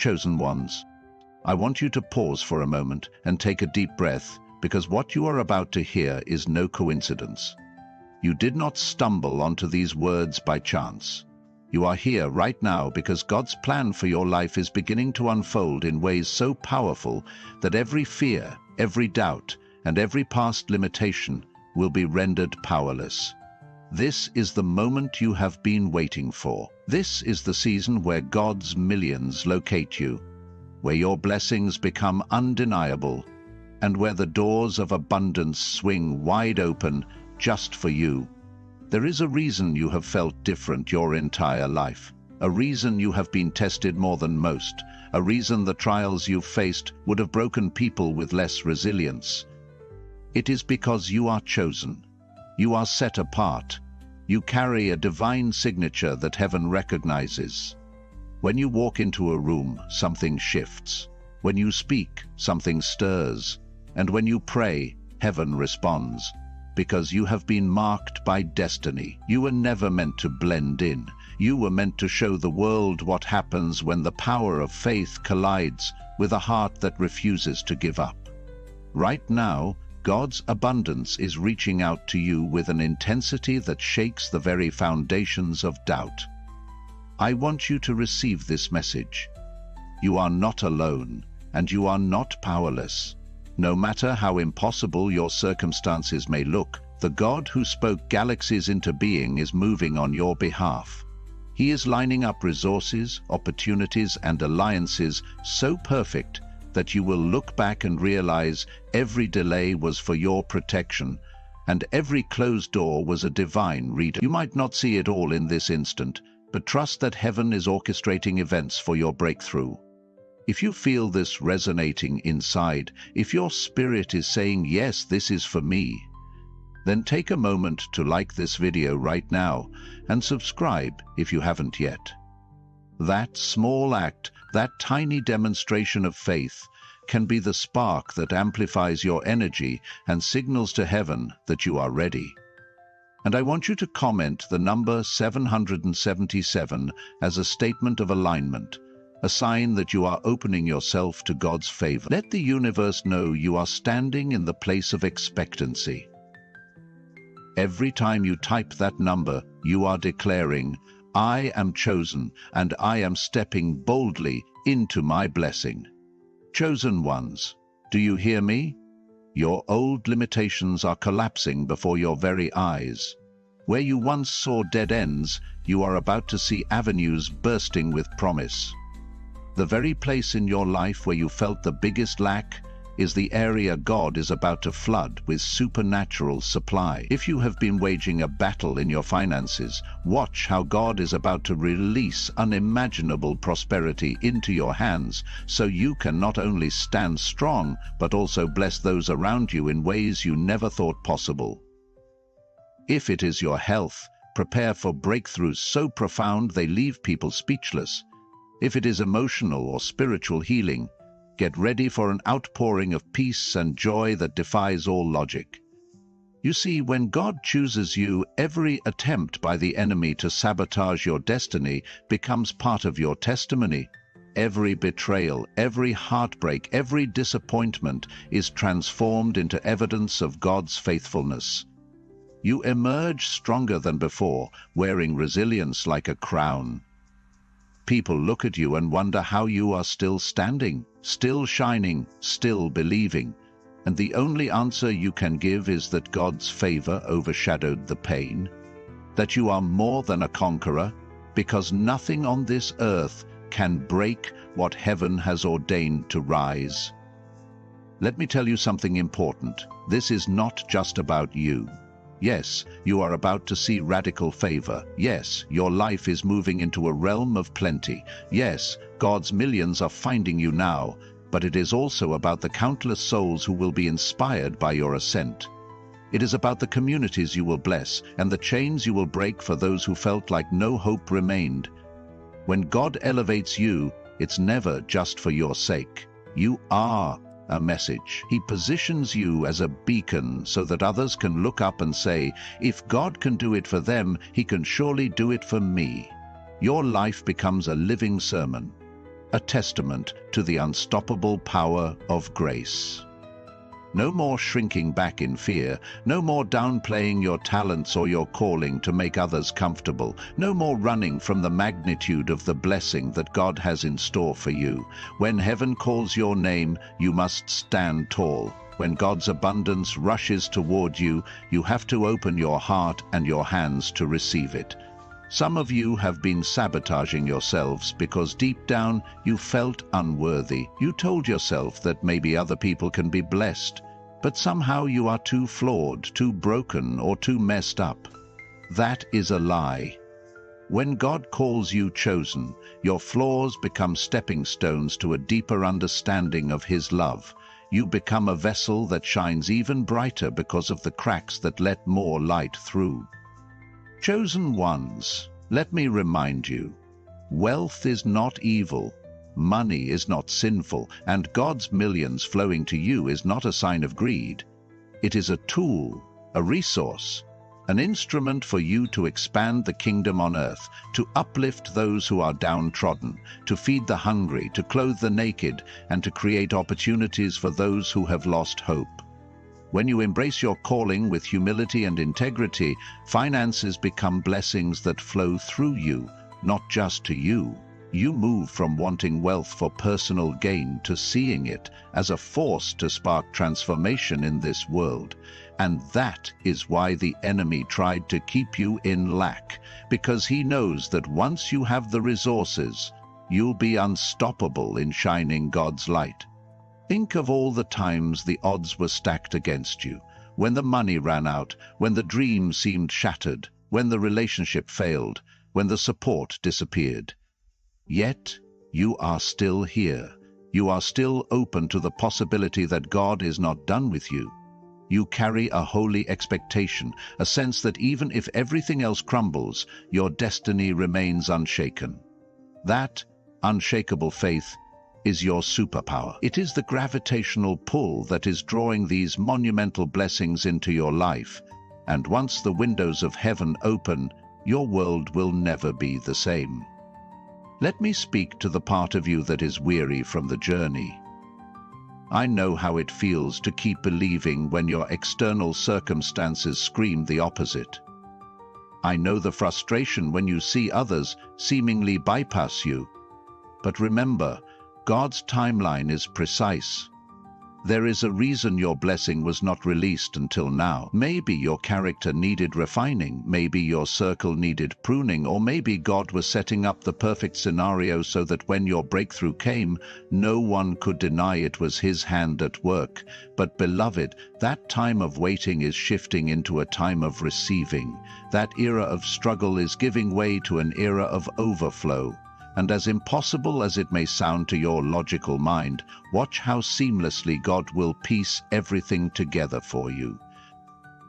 Chosen ones, I want you to pause for a moment and take a deep breath, because what you are about to hear is no coincidence. You did not stumble onto these words by chance. You are here right now because God's plan for your life is beginning to unfold in ways so powerful that every fear, every doubt, and every past limitation will be rendered powerless. This is the moment you have been waiting for. This is the season where God's millions locate you, where your blessings become undeniable, and where the doors of abundance swing wide open just for you. There is a reason you have felt different your entire life, a reason you have been tested more than most, a reason the trials you've faced would have broken people with less resilience. It is because you are chosen. You are set apart. You carry a divine signature that heaven recognizes. When you walk into a room, something shifts. When you speak, something stirs. And when you pray, heaven responds. Because you have been marked by destiny. You were never meant to blend in. You were meant to show the world what happens when the power of faith collides with a heart that refuses to give up. Right now, God's abundance is reaching out to you with an intensity that shakes the very foundations of doubt. I want you to receive this message. You are not alone, and you are not powerless. No matter how impossible your circumstances may look, the God who spoke galaxies into being is moving on your behalf. He is lining up resources, opportunities, and alliances so perfect that you will look back and realize every delay was for your protection, and every closed door was a divine reader. You might not see it all in this instant, but trust that heaven is orchestrating events for your breakthrough. If you feel this resonating inside, if your spirit is saying, yes, this is for me, then take a moment to like this video right now and subscribe if you haven't yet. That small act, that tiny demonstration of faith, can be the spark that amplifies your energy and signals to heaven that you are ready. And I want you to comment the number 777 as a statement of alignment, a sign that you are opening yourself to God's favor. Let the universe know you are standing in the place of expectancy. Every time you type that number, you are declaring, I am chosen, and I am stepping boldly into my blessing. Chosen ones, do you hear me? Your old limitations are collapsing before your very eyes. Where you once saw dead ends, you are about to see avenues bursting with promise. The very place in your life where you felt the biggest lack is the area God is about to flood with supernatural supply. If you have been waging a battle in your finances, watch how God is about to release unimaginable prosperity into your hands, so you can not only stand strong, but also bless those around you in ways you never thought possible. If it is your health, prepare for breakthroughs so profound they leave people speechless. If it is emotional or spiritual healing, get ready for an outpouring of peace and joy that defies all logic. You see, when God chooses you, every attempt by the enemy to sabotage your destiny becomes part of your testimony. Every betrayal, every heartbreak, every disappointment is transformed into evidence of God's faithfulness. You emerge stronger than before, wearing resilience like a crown. People look at you and wonder how you are still standing, still shining, still believing. And the only answer you can give is that God's favor overshadowed the pain, that you are more than a conqueror, because nothing on this earth can break what heaven has ordained to rise. Let me tell you something important. This is not just about you. Yes, you are about to see radical favor. Yes, your life is moving into a realm of plenty. Yes, God's millions are finding you now, but it is also about the countless souls who will be inspired by your ascent. It is about the communities you will bless and the chains you will break for those who felt like no hope remained. When God elevates you, it's never just for your sake. You are a message. He positions you as a beacon so that others can look up and say, if God can do it for them, he can surely do it for me. Your life becomes a living sermon. a testament to the unstoppable power of grace. No more shrinking back in fear, no more downplaying your talents or your calling to make others comfortable, no more running from the magnitude of the blessing that God has in store for you. When heaven calls your name, you must stand tall. When God's abundance rushes toward you, you have to open your heart and your hands to receive it. Some of you have been sabotaging yourselves because deep down you felt unworthy. You told yourself that maybe other people can be blessed, but somehow you are too flawed, too broken, or too messed up. That is a lie. When God calls you chosen, your flaws become stepping stones to a deeper understanding of His love. You become a vessel that shines even brighter because of the cracks that let more light through. Chosen ones, let me remind you, wealth is not evil, money is not sinful, and God's millions flowing to you is not a sign of greed. It is a tool, a resource, an instrument for you to expand the kingdom on earth, to uplift those who are downtrodden, to feed the hungry, to clothe the naked, and to create opportunities for those who have lost hope. When you embrace your calling with humility and integrity, finances become blessings that flow through you, not just to you. You move from wanting wealth for personal gain to seeing it as a force to spark transformation in this world. And that is why the enemy tried to keep you in lack, because he knows that once you have the resources, you'll be unstoppable in shining God's light. Think of all the times the odds were stacked against you, when the money ran out, when the dream seemed shattered, when the relationship failed, when the support disappeared. Yet, you are still here. You are still open to the possibility that God is not done with you. You carry a holy expectation, a sense that even if everything else crumbles, your destiny remains unshaken. That unshakable faith is your superpower. It is the gravitational pull that is drawing these monumental blessings into your life, and once the windows of heaven open, your world will never be the same. Let me speak to the part of you that is weary from the journey. I know how it feels to keep believing when your external circumstances scream the opposite. I know the frustration when you see others seemingly bypass you. But remember, God's timeline is precise. There is a reason your blessing was not released until now. Maybe your character needed refining, maybe your circle needed pruning, or maybe God was setting up the perfect scenario so that when your breakthrough came, no one could deny it was His hand at work. But beloved, that time of waiting is shifting into a time of receiving. That era of struggle is giving way to an era of overflow. And as impossible as it may sound to your logical mind, watch how seamlessly God will piece everything together for you.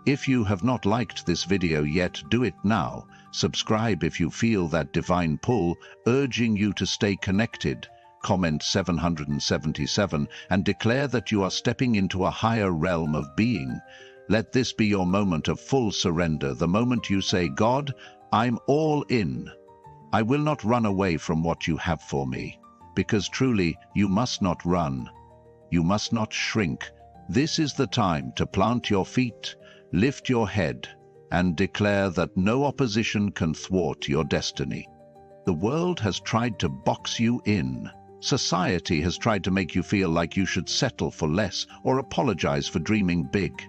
If you have not liked this video yet, do it now. Subscribe if you feel that divine pull, urging you to stay connected. Comment 777 and declare that you are stepping into a higher realm of being. Let this be your moment of full surrender, the moment you say, God, I'm all in. I will not run away from what you have for me, because truly you must not run. You must not shrink. This is the time to plant your feet, lift your head, and declare that no opposition can thwart your destiny. The world has tried to box you in. Society has tried to make you feel like you should settle for less or apologize for dreaming big.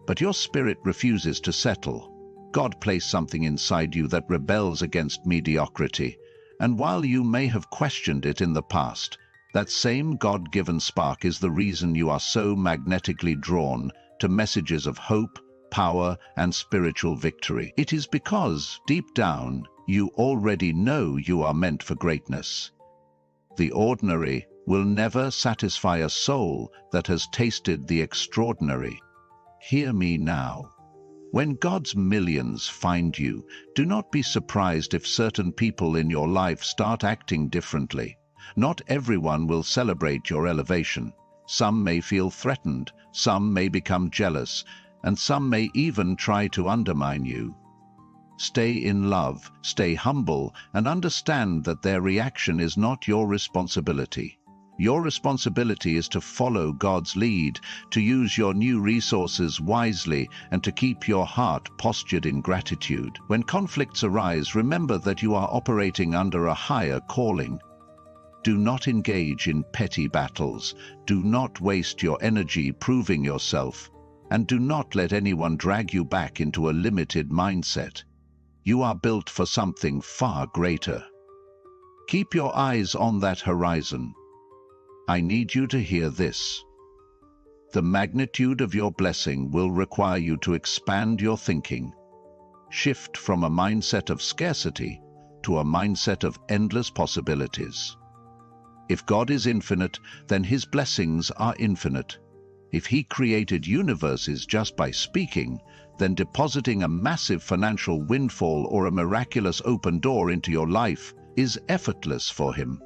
But your spirit refuses to settle. God placed something inside you that rebels against mediocrity, and while you may have questioned it in the past, that same God-given spark is the reason you are so magnetically drawn to messages of hope, power, and spiritual victory. It is because, deep down, you already know you are meant for greatness. The ordinary will never satisfy a soul that has tasted the extraordinary. Hear me now. When God's millions find you, do not be surprised if certain people in your life start acting differently. Not everyone will celebrate your elevation. Some may feel threatened, some may become jealous, and some may even try to undermine you. Stay in love, stay humble, and understand that their reaction is not your responsibility. Your responsibility is to follow God's lead, to use your new resources wisely, and to keep your heart postured in gratitude. When conflicts arise, remember that you are operating under a higher calling. Do not engage in petty battles. Do not waste your energy proving yourself. And do not let anyone drag you back into a limited mindset. You are built for something far greater. Keep your eyes on that horizon. I need you to hear this. The magnitude of your blessing will require you to expand your thinking. Shift from a mindset of scarcity to a mindset of endless possibilities. If God is infinite, then His blessings are infinite. If He created universes just by speaking, then depositing a massive financial windfall or a miraculous open door into your life is effortless for Him.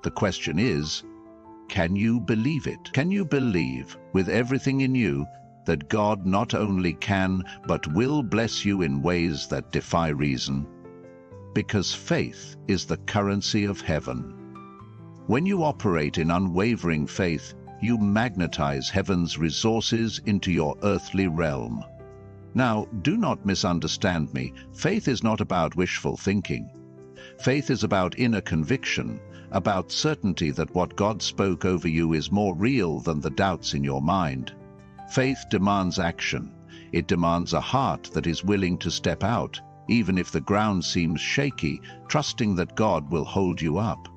The question is, can you believe it? Can you believe, with everything in you, that God not only can, but will bless you in ways that defy reason? Because faith is the currency of heaven. When you operate in unwavering faith, you magnetize heaven's resources into your earthly realm. Now, do not misunderstand me. Faith is not about wishful thinking. Faith is about inner conviction, about certainty that what God spoke over you is more real than the doubts in your mind. Faith demands action. It demands a heart that is willing to step out, even if the ground seems shaky, trusting that God will hold you up.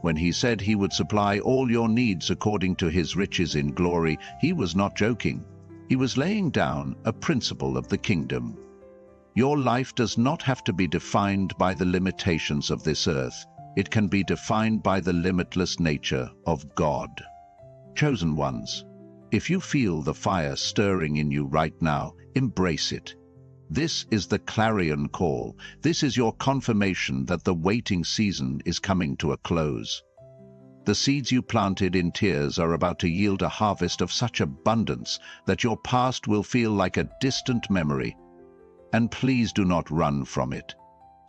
When He said He would supply all your needs according to His riches in glory, He was not joking. He was laying down a principle of the kingdom. Your life does not have to be defined by the limitations of this earth. It can be defined by the limitless nature of God. Chosen ones, if you feel the fire stirring in you right now, embrace it. This is the clarion call. This is your confirmation that the waiting season is coming to a close. The seeds you planted in tears are about to yield a harvest of such abundance that your past will feel like a distant memory. And please do not run from it.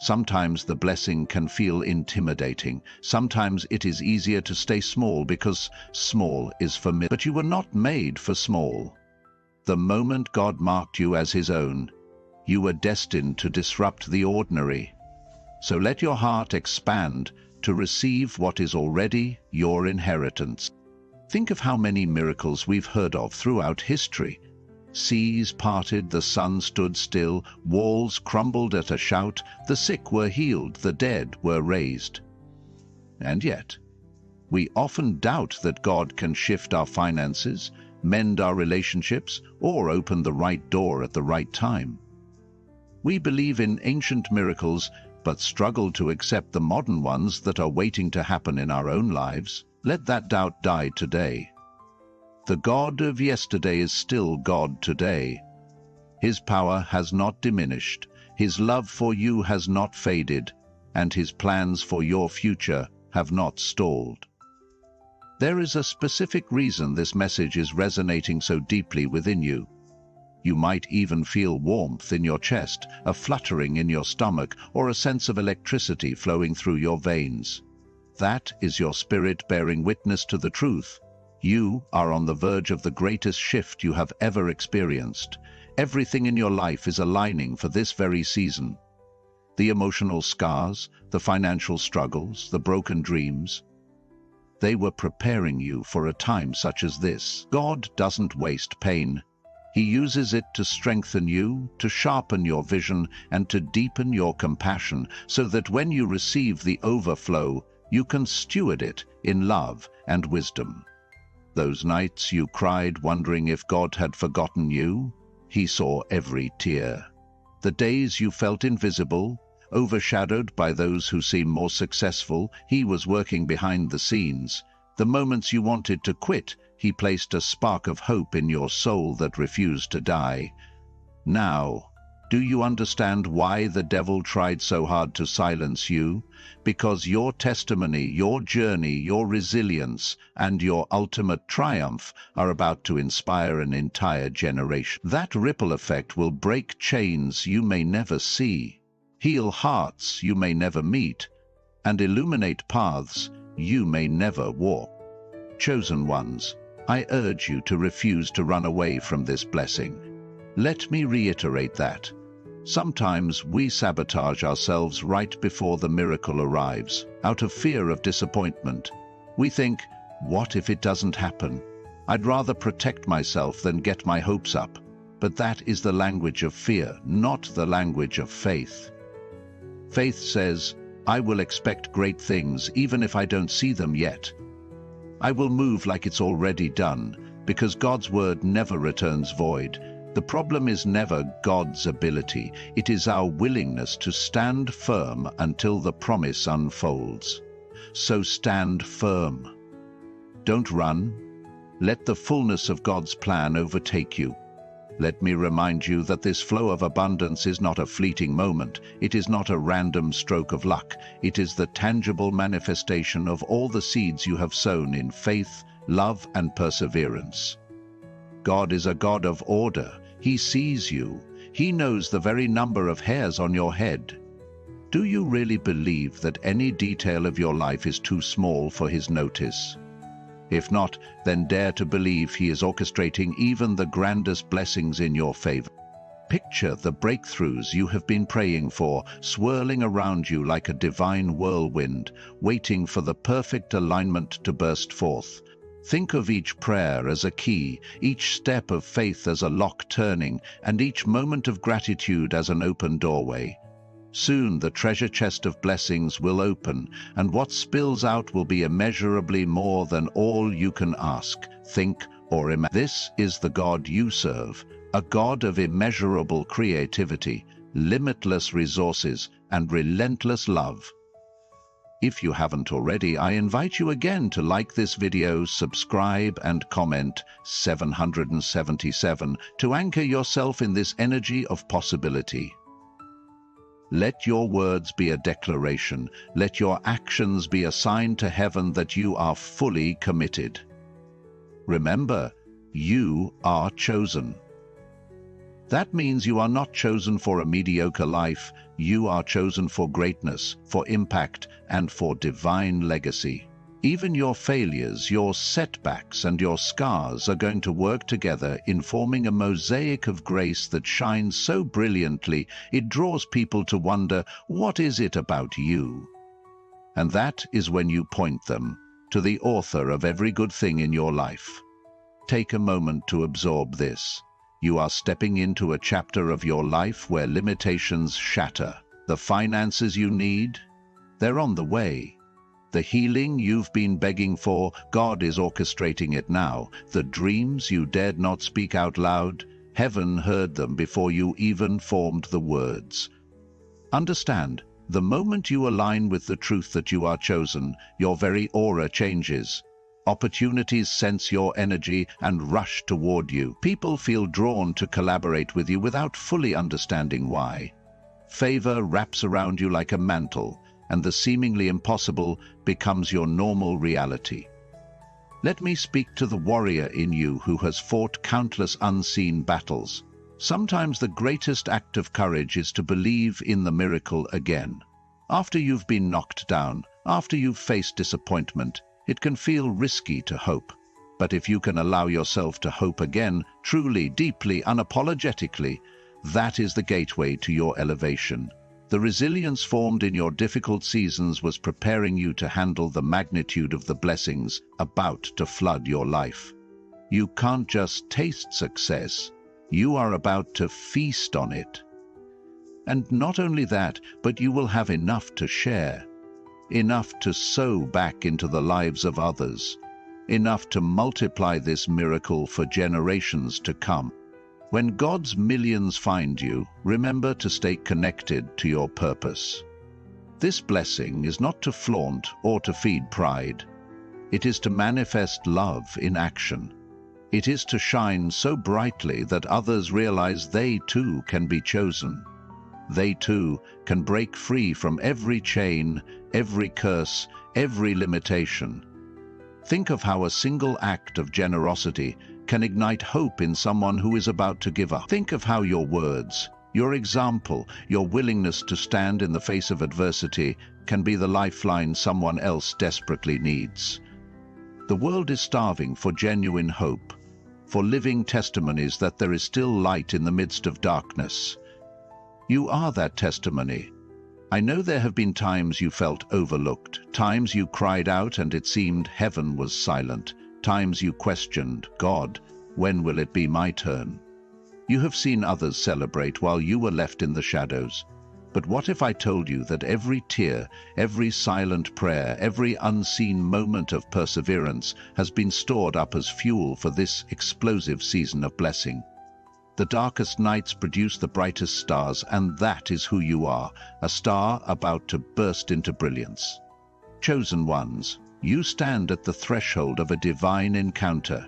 Sometimes the blessing can feel intimidating. Sometimes it is easier to stay small because small is familiar. But you were not made for small. The moment God marked you as His own, you were destined to disrupt the ordinary. So let your heart expand to receive what is already your inheritance. Think of how many miracles we've heard of throughout history. Seas parted, the sun stood still, walls crumbled at a shout, the sick were healed, the dead were raised. And yet, we often doubt that God can shift our finances, mend our relationships, or open the right door at the right time. We believe in ancient miracles, but struggle to accept the modern ones that are waiting to happen in our own lives. Let that doubt die today. The God of yesterday is still God today. His power has not diminished, His love for you has not faded, and His plans for your future have not stalled. There is a specific reason this message is resonating so deeply within you. You might even feel warmth in your chest, a fluttering in your stomach, or a sense of electricity flowing through your veins. That is your spirit bearing witness to the truth. You are on the verge of the greatest shift you have ever experienced. Everything in your life is aligning for this very season. The emotional scars, the financial struggles, the broken dreams, they were preparing you for a time such as this. God doesn't waste pain. He uses it to strengthen you, to sharpen your vision, and to deepen your compassion, so that when you receive the overflow, you can steward it in love and wisdom. Those nights you cried wondering if God had forgotten you, He saw every tear. The days you felt invisible, overshadowed by those who seem more successful, He was working behind the scenes. The moments you wanted to quit, He placed a spark of hope in your soul that refused to die. Now, Do you understand why the devil tried so hard to silence you? Because your testimony, your journey, your resilience, and your ultimate triumph are about to inspire an entire generation. That ripple effect will break chains you may never see, heal hearts you may never meet, and illuminate paths you may never walk. Chosen ones, I urge you to refuse to run away from this blessing. Let me reiterate that. Sometimes we sabotage ourselves right before the miracle arrives, out of fear of disappointment. We think, what if it doesn't happen? I'd rather protect myself than get my hopes up. But that is the language of fear, not the language of faith. Faith says, I will expect great things even if I don't see them yet. I will move like it's already done, because God's word never returns void. The problem is never God's ability, it is our willingness to stand firm until the promise unfolds. So stand firm. Don't run. Let the fullness of God's plan overtake you. Let me remind you that this flow of abundance is not a fleeting moment. It is not a random stroke of luck. It is the tangible manifestation of all the seeds you have sown in faith, love, and perseverance. God is a God of order. He sees you. He knows the very number of hairs on your head. Do you really believe that any detail of your life is too small for His notice? If not, then dare to believe He is orchestrating even the grandest blessings in your favor. Picture the breakthroughs you have been praying for, swirling around you like a divine whirlwind, waiting for the perfect alignment to burst forth. Think of each prayer as a key, each step of faith as a lock turning, and each moment of gratitude as an open doorway. Soon the treasure chest of blessings will open, and what spills out will be immeasurably more than all you can ask, think, or imagine. This is the God you serve, a God of immeasurable creativity, limitless resources, and relentless love. If you haven't already, I invite you again to like this video, subscribe, and comment 777 to anchor yourself in this energy of possibility. Let your words be a declaration. Let your actions be a sign to heaven that you are fully committed. Remember, you are chosen. That means you are not chosen for a mediocre life. You are chosen for greatness, for impact, and for divine legacy. Even your failures, your setbacks, and your scars are going to work together in forming a mosaic of grace that shines so brilliantly it draws people to wonder, what is it about you? And that is when you point them to the author of every good thing in your life. Take a moment to absorb this. You are stepping into a chapter of your life where limitations shatter. The finances you need, they're on the way. The healing you've been begging for, God is orchestrating it now. The dreams you dared not speak out loud, heaven heard them before you even formed the words. Understand, the moment you align with the truth that you are chosen, your very aura changes. Opportunities sense your energy and rush toward you. People feel drawn to collaborate with you without fully understanding why. Favor wraps around you like a mantle, and the seemingly impossible becomes your normal reality. Let me speak to the warrior in you who has fought countless unseen battles. Sometimes the greatest act of courage is to believe in the miracle again. After you've been knocked down, after you've faced disappointment, it can feel risky to hope. But if you can allow yourself to hope again, truly, deeply, unapologetically, that is the gateway to your elevation. The resilience formed in your difficult seasons was preparing you to handle the magnitude of the blessings about to flood your life. You can't just taste success, you are about to feast on it. And not only that, but you will have enough to share. Enough to sow back into the lives of others, enough to multiply this miracle for generations to come. When God's millions find you, remember to stay connected to your purpose. This blessing is not to flaunt or to feed pride. It is to manifest love in action. It is to shine so brightly that others realize they too can be chosen. They too can break free from every chain, every curse, every limitation. Think of how a single act of generosity can ignite hope in someone who is about to give up. Think of how your words, your example, your willingness to stand in the face of adversity can be the lifeline someone else desperately needs. The world is starving for genuine hope, for living testimonies that there is still light in the midst of darkness. You are that testimony. I know there have been times you felt overlooked, times you cried out and it seemed heaven was silent, times you questioned, God, when will it be my turn? You have seen others celebrate while you were left in the shadows. But what if I told you that every tear, every silent prayer, every unseen moment of perseverance has been stored up as fuel for this explosive season of blessing? The darkest nights produce the brightest stars, and that is who you are, a star about to burst into brilliance. Chosen ones, you stand at the threshold of a divine encounter.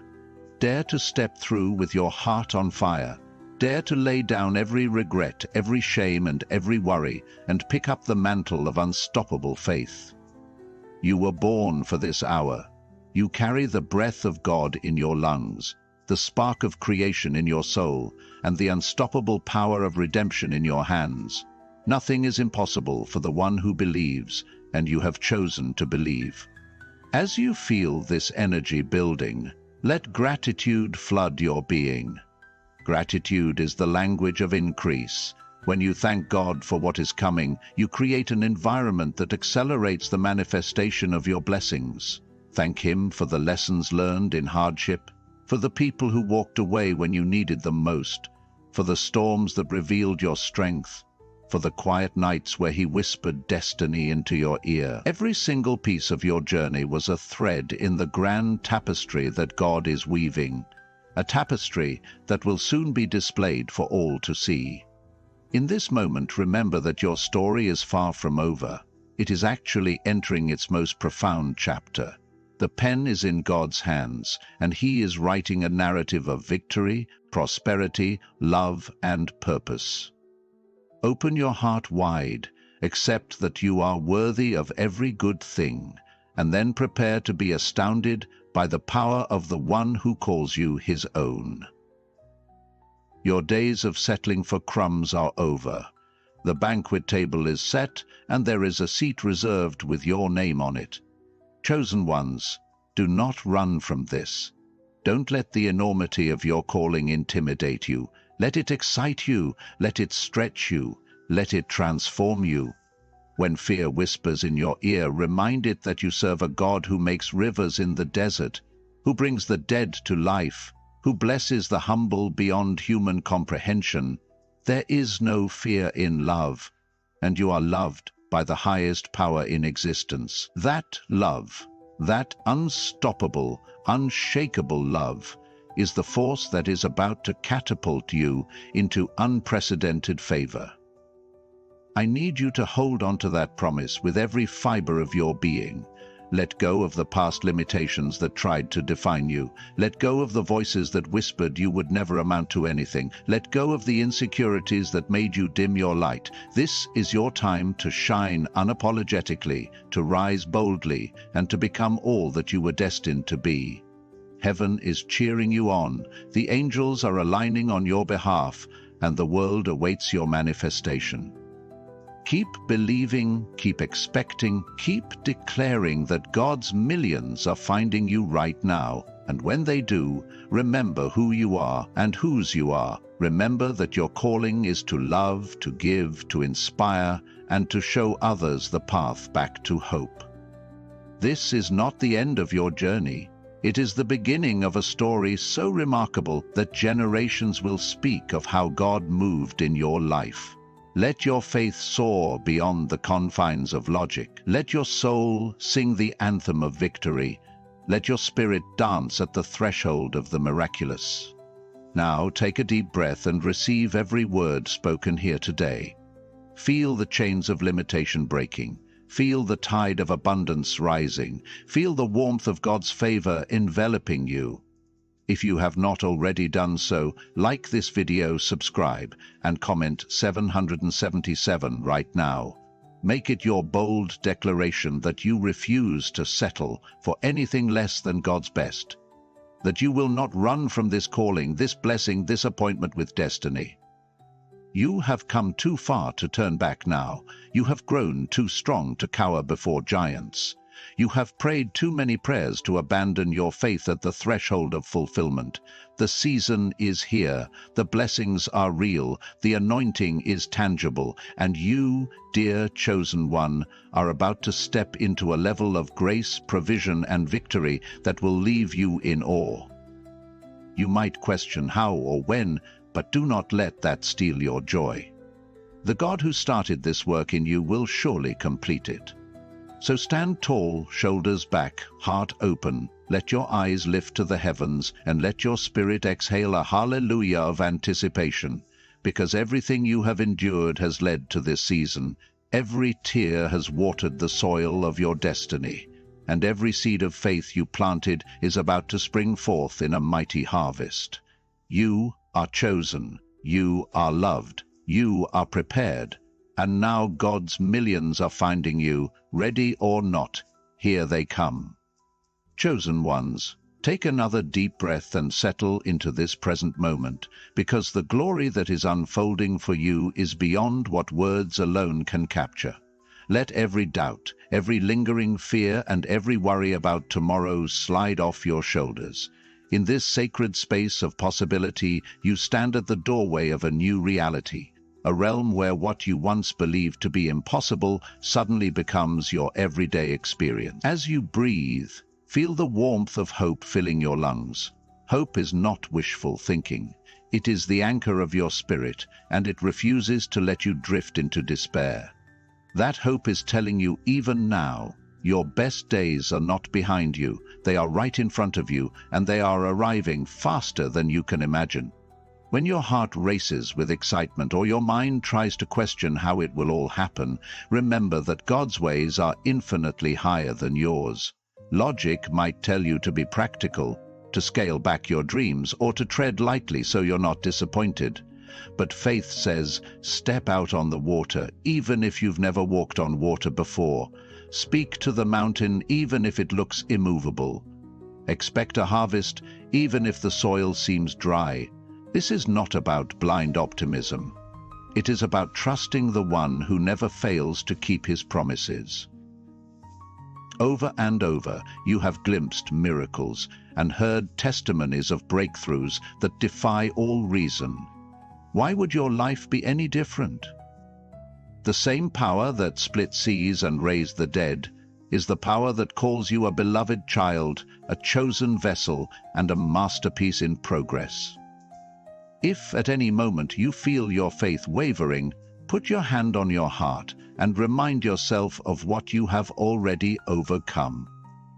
Dare to step through with your heart on fire. Dare to lay down every regret, every shame, and every worry, and pick up the mantle of unstoppable faith. You were born for this hour. You carry the breath of God in your lungs, the spark of creation in your soul, and the unstoppable power of redemption in your hands. Nothing is impossible for the one who believes, and you have chosen to believe. As you feel this energy building, let gratitude flood your being. Gratitude is the language of increase. When you thank God for what is coming, you create an environment that accelerates the manifestation of your blessings. Thank Him for the lessons learned in hardship, for the people who walked away when you needed them most, for the storms that revealed your strength, for the quiet nights where He whispered destiny into your ear. Every single piece of your journey was a thread in the grand tapestry that God is weaving, a tapestry that will soon be displayed for all to see. In this moment, remember that your story is far from over. It is actually entering its most profound chapter. The pen is in God's hands, and He is writing a narrative of victory, prosperity, love, and purpose. Open your heart wide, accept that you are worthy of every good thing, and then prepare to be astounded by the power of the one who calls you His own. Your days of settling for crumbs are over. The banquet table is set, and there is a seat reserved with your name on it. Chosen ones, do not run from this. Don't let the enormity of your calling intimidate you. Let it excite you, let it stretch you, let it transform you. When fear whispers in your ear, remind it that you serve a God who makes rivers in the desert, who brings the dead to life, who blesses the humble beyond human comprehension. There is no fear in love, and you are loved by the highest power in existence. That love, that unstoppable, unshakable love, is the force that is about to catapult you into unprecedented favor. I need you to hold on to that promise with every fiber of your being. Let go of the past limitations that tried to define you. Let go of the voices that whispered you would never amount to anything. Let go of the insecurities that made you dim your light. This is your time to shine unapologetically, to rise boldly, and to become all that you were destined to be. Heaven is cheering you on. The angels are aligning on your behalf, and the world awaits your manifestation. Keep believing, keep expecting, keep declaring that God's millions are finding you right now. And when they do, remember who you are and whose you are. Remember that your calling is to love, to give, to inspire, and to show others the path back to hope. This is not the end of your journey. It is the beginning of a story so remarkable that generations will speak of how God moved in your life. Let your faith soar beyond the confines of logic. Let your soul sing the anthem of victory. Let your spirit dance at the threshold of the miraculous. Now take a deep breath and receive every word spoken here today. Feel the chains of limitation breaking. Feel the tide of abundance rising. Feel the warmth of God's favor enveloping you. If you have not already done so, like this video, subscribe, and comment 777 right now. Make it your bold declaration that you refuse to settle for anything less than God's best. That you will not run from this calling, this blessing, this appointment with destiny. You have come too far to turn back now. You have grown too strong to cower before giants. You have prayed too many prayers to abandon your faith at the threshold of fulfillment. The season is here. The blessings are real. The anointing is tangible. And you, dear chosen one, are about to step into a level of grace, provision, and victory that will leave you in awe. You might question how or when, but do not let that steal your joy. The God who started this work in you will surely complete it. So stand tall, shoulders back, heart open, let your eyes lift to the heavens, and let your spirit exhale a hallelujah of anticipation, because everything you have endured has led to this season. Every tear has watered the soil of your destiny, and every seed of faith you planted is about to spring forth in a mighty harvest. You are chosen, you are loved, you are prepared, and now God's millions are finding you, ready or not. Here they come. Chosen ones, take another deep breath and settle into this present moment, because the glory that is unfolding for you is beyond what words alone can capture. Let every doubt, every lingering fear, and every worry about tomorrow slide off your shoulders. In this sacred space of possibility, you stand at the doorway of a new reality, a realm where what you once believed to be impossible suddenly becomes your everyday experience. As you breathe, feel the warmth of hope filling your lungs. Hope is not wishful thinking. It is the anchor of your spirit, and it refuses to let you drift into despair. That hope is telling you even now, your best days are not behind you, they are right in front of you, and they are arriving faster than you can imagine. When your heart races with excitement or your mind tries to question how it will all happen, remember that God's ways are infinitely higher than yours. Logic might tell you to be practical, to scale back your dreams, or to tread lightly so you're not disappointed. But faith says, step out on the water, even if you've never walked on water before. Speak to the mountain, even if it looks immovable. Expect a harvest, even if the soil seems dry. This is not about blind optimism. It is about trusting the one who never fails to keep his promises. Over and over, you have glimpsed miracles and heard testimonies of breakthroughs that defy all reason. Why would your life be any different? The same power that split seas and raised the dead is the power that calls you a beloved child, a chosen vessel, and a masterpiece in progress. If at any moment you feel your faith wavering, put your hand on your heart and remind yourself of what you have already overcome.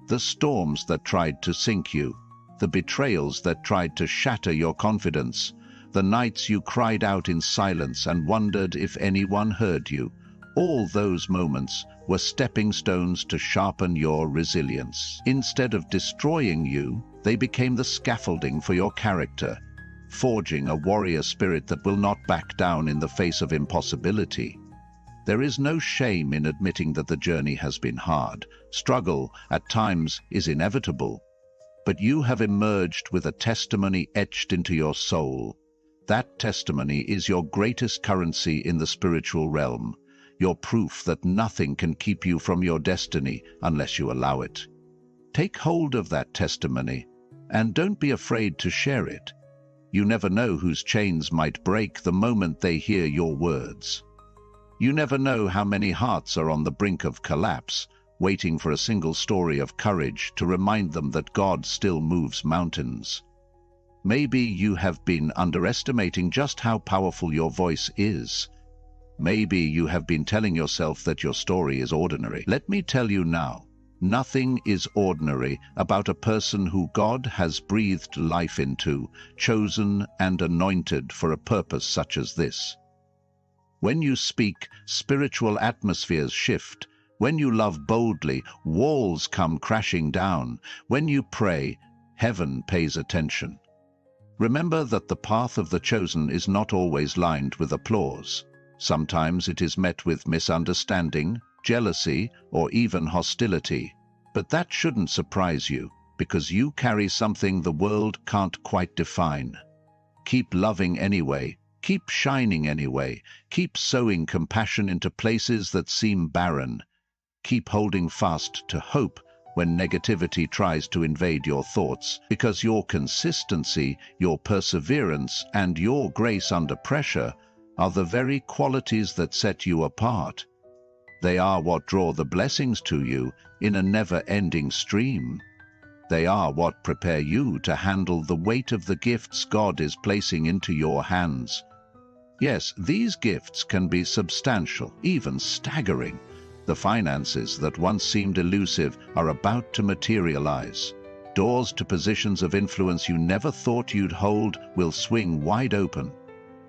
The storms that tried to sink you, the betrayals that tried to shatter your confidence, the nights you cried out in silence and wondered if anyone heard you, all those moments were stepping stones to sharpen your resilience. Instead of destroying you, they became the scaffolding for your character, forging a warrior spirit that will not back down in the face of impossibility. There is no shame in admitting that the journey has been hard. Struggle, at times, is inevitable. But you have emerged with a testimony etched into your soul. That testimony is your greatest currency in the spiritual realm, your proof that nothing can keep you from your destiny unless you allow it. Take hold of that testimony, and don't be afraid to share it. You never know whose chains might break the moment they hear your words. You never know how many hearts are on the brink of collapse, waiting for a single story of courage to remind them that God still moves mountains. Maybe you have been underestimating just how powerful your voice is. Maybe you have been telling yourself that your story is ordinary. Let me tell you now, nothing is ordinary about a person who God has breathed life into, chosen and anointed for a purpose such as this. When you speak, spiritual atmospheres shift. When you love boldly, walls come crashing down. When you pray, heaven pays attention. Remember that the path of the chosen is not always lined with applause. Sometimes it is met with misunderstanding, jealousy, or even hostility. But that shouldn't surprise you, because you carry something the world can't quite define. Keep loving anyway, keep shining anyway, keep sowing compassion into places that seem barren. Keep holding fast to hope when negativity tries to invade your thoughts, because your consistency, your perseverance, and your grace under pressure are the very qualities that set you apart. They are what draw the blessings to you in a never-ending stream. They are what prepare you to handle the weight of the gifts God is placing into your hands. Yes, these gifts can be substantial, even staggering. The finances that once seemed elusive are about to materialize. Doors to positions of influence you never thought you'd hold will swing wide open.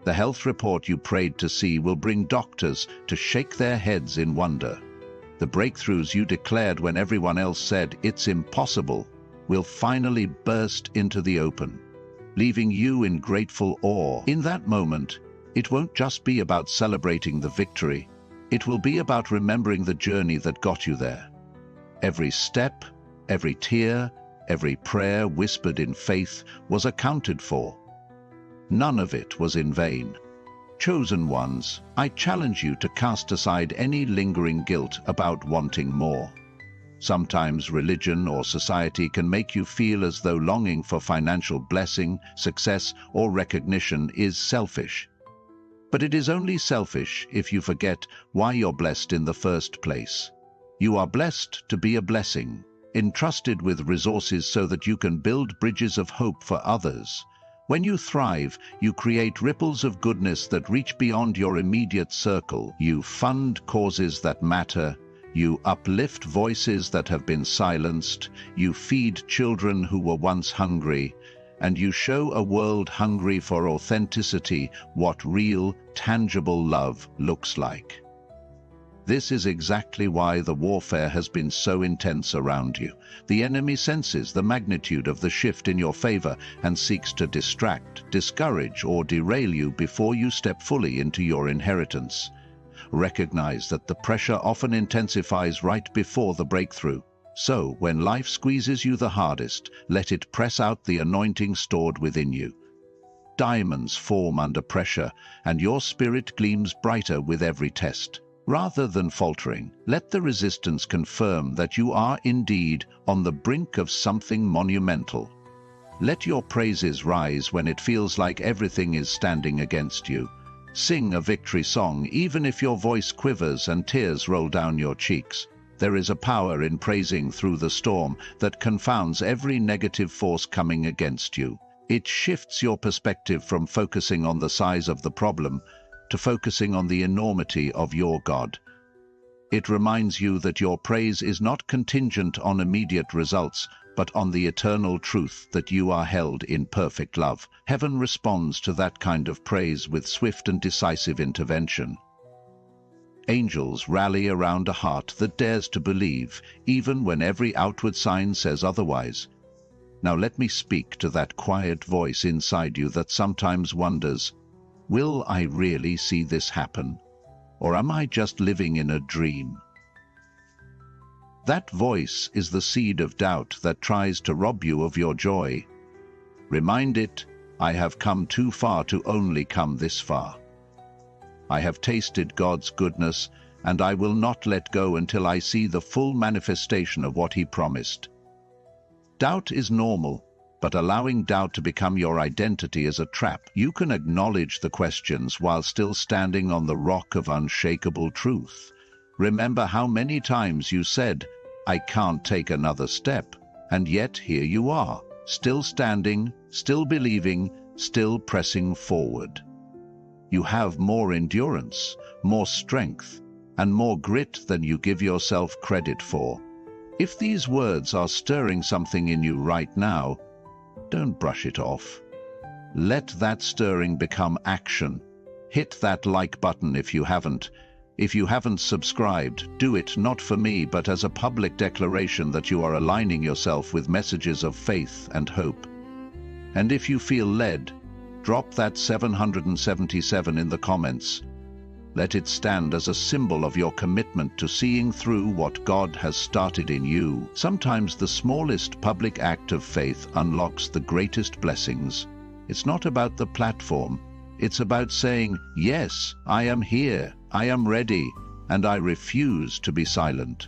The health report you prayed to see will bring doctors to shake their heads in wonder. The breakthroughs you declared when everyone else said it's impossible will finally burst into the open, leaving you in grateful awe. In that moment, it won't just be about celebrating the victory. It will be about remembering the journey that got you there. Every step, every tear, every prayer whispered in faith was accounted for. None of it was in vain. Chosen ones, I challenge you to cast aside any lingering guilt about wanting more. Sometimes religion or society can make you feel as though longing for financial blessing, success, or recognition is selfish. But it is only selfish if you forget why you're blessed in the first place. You are blessed to be a blessing, entrusted with resources so that you can build bridges of hope for others. When you thrive, you create ripples of goodness that reach beyond your immediate circle. You fund causes that matter. You uplift voices that have been silenced. You feed children who were once hungry. And you show a world hungry for authenticity what real, tangible love looks like. This is exactly why the warfare has been so intense around you. The enemy senses the magnitude of the shift in your favor and seeks to distract, discourage, or derail you before you step fully into your inheritance. Recognize that the pressure often intensifies right before the breakthrough. So, when life squeezes you the hardest, let it press out the anointing stored within you. Diamonds form under pressure, and your spirit gleams brighter with every test. Rather than faltering, let the resistance confirm that you are indeed on the brink of something monumental. Let your praises rise when it feels like everything is standing against you. Sing a victory song even if your voice quivers and tears roll down your cheeks. There is a power in praising through the storm that confounds every negative force coming against you. It shifts your perspective from focusing on the size of the problem to focusing on the enormity of your God. It reminds you that your praise is not contingent on immediate results, but on the eternal truth that you are held in perfect love. Heaven responds to that kind of praise with swift and decisive intervention. Angels rally around a heart that dares to believe, even when every outward sign says otherwise. Now let me speak to that quiet voice inside you that sometimes wonders, will I really see this happen? Or am I just living in a dream? That voice is the seed of doubt that tries to rob you of your joy. Remind it, I have come too far to only come this far. I have tasted God's goodness, and I will not let go until I see the full manifestation of what He promised. Doubt is normal, but allowing doubt to become your identity is a trap. You can acknowledge the questions while still standing on the rock of unshakable truth. Remember how many times you said, I can't take another step, and yet here you are, still standing, still believing, still pressing forward. You have more endurance, more strength, and more grit than you give yourself credit for. If these words are stirring something in you right now, don't brush it off. Let that stirring become action. Hit that like button if you haven't. If you haven't subscribed, do it not for me but as a public declaration that you are aligning yourself with messages of faith and hope. And if you feel led, drop that 777 in the comments. Let it stand as a symbol of your commitment to seeing through what God has started in you. Sometimes the smallest public act of faith unlocks the greatest blessings. It's not about the platform. It's about saying, yes, I am here, I am ready, and I refuse to be silent.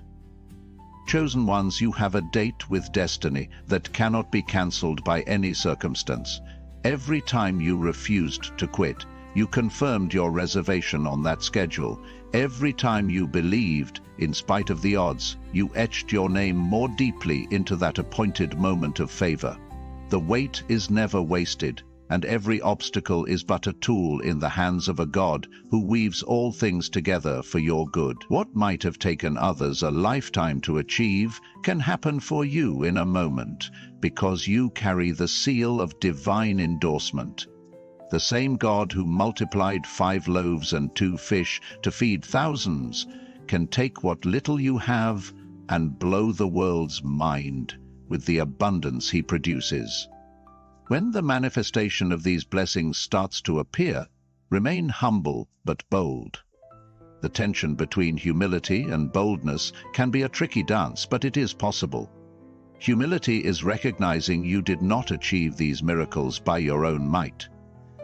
Chosen ones, you have a date with destiny that cannot be cancelled by any circumstance. Every time you refused to quit, you confirmed your reservation on that schedule. Every time you believed, in spite of the odds, you etched your name more deeply into that appointed moment of favor. The wait is never wasted, and every obstacle is but a tool in the hands of a God who weaves all things together for your good. What might have taken others a lifetime to achieve can happen for you in a moment, because you carry the seal of divine endorsement. The same God who multiplied 5 loaves and 2 fish to feed thousands can take what little you have and blow the world's mind with the abundance he produces. When the manifestation of these blessings starts to appear, remain humble but bold. The tension between humility and boldness can be a tricky dance, but it is possible. Humility is recognizing you did not achieve these miracles by your own might.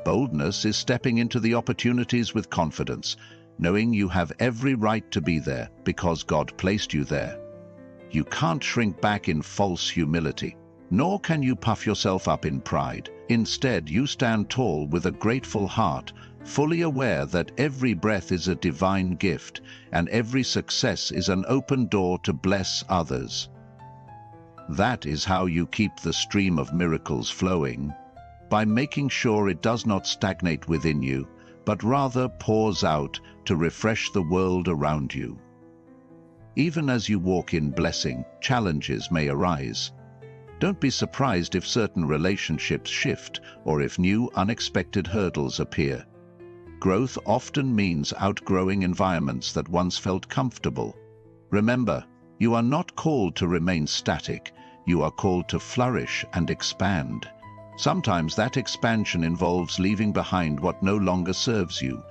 Boldness is stepping into the opportunities with confidence, knowing you have every right to be there because God placed you there. You can't shrink back in false humility, nor can you puff yourself up in pride. Instead, you stand tall with a grateful heart, fully aware that every breath is a divine gift and every success is an open door to bless others. That is how you keep the stream of miracles flowing, by making sure it does not stagnate within you, but rather pours out to refresh the world around you. Even as you walk in blessing, challenges may arise. Don't be surprised if certain relationships shift or if new, unexpected hurdles appear. Growth often means outgrowing environments that once felt comfortable. Remember, you are not called to remain static. You are called to flourish and expand. Sometimes that expansion involves leaving behind what no longer serves you.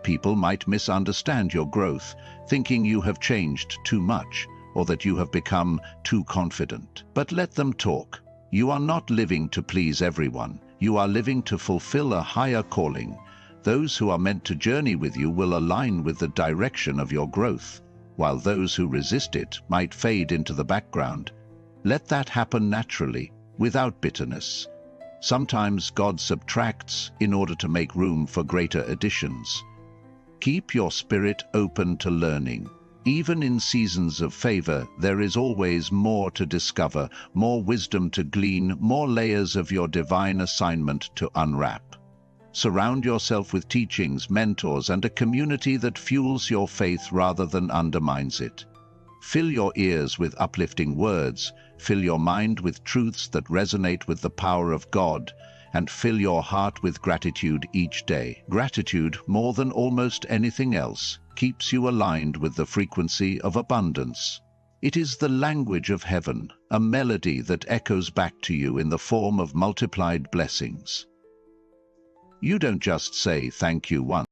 People might misunderstand your growth, thinking you have changed too much, or that you have become too confident. But let them talk. You are not living to please everyone. You are living to fulfill a higher calling. Those who are meant to journey with you will align with the direction of your growth, while those who resist it might fade into the background. Let that happen naturally, without bitterness. Sometimes God subtracts in order to make room for greater additions. Keep your spirit open to learning. Even in seasons of favor, there is always more to discover, more wisdom to glean, more layers of your divine assignment to unwrap. Surround yourself with teachings, mentors, and a community that fuels your faith rather than undermines it. Fill your ears with uplifting words, fill your mind with truths that resonate with the power of God, and fill your heart with gratitude each day. Gratitude, more than almost anything else, keeps you aligned with the frequency of abundance. It is the language of heaven, a melody that echoes back to you in the form of multiplied blessings. You don't just say thank you once.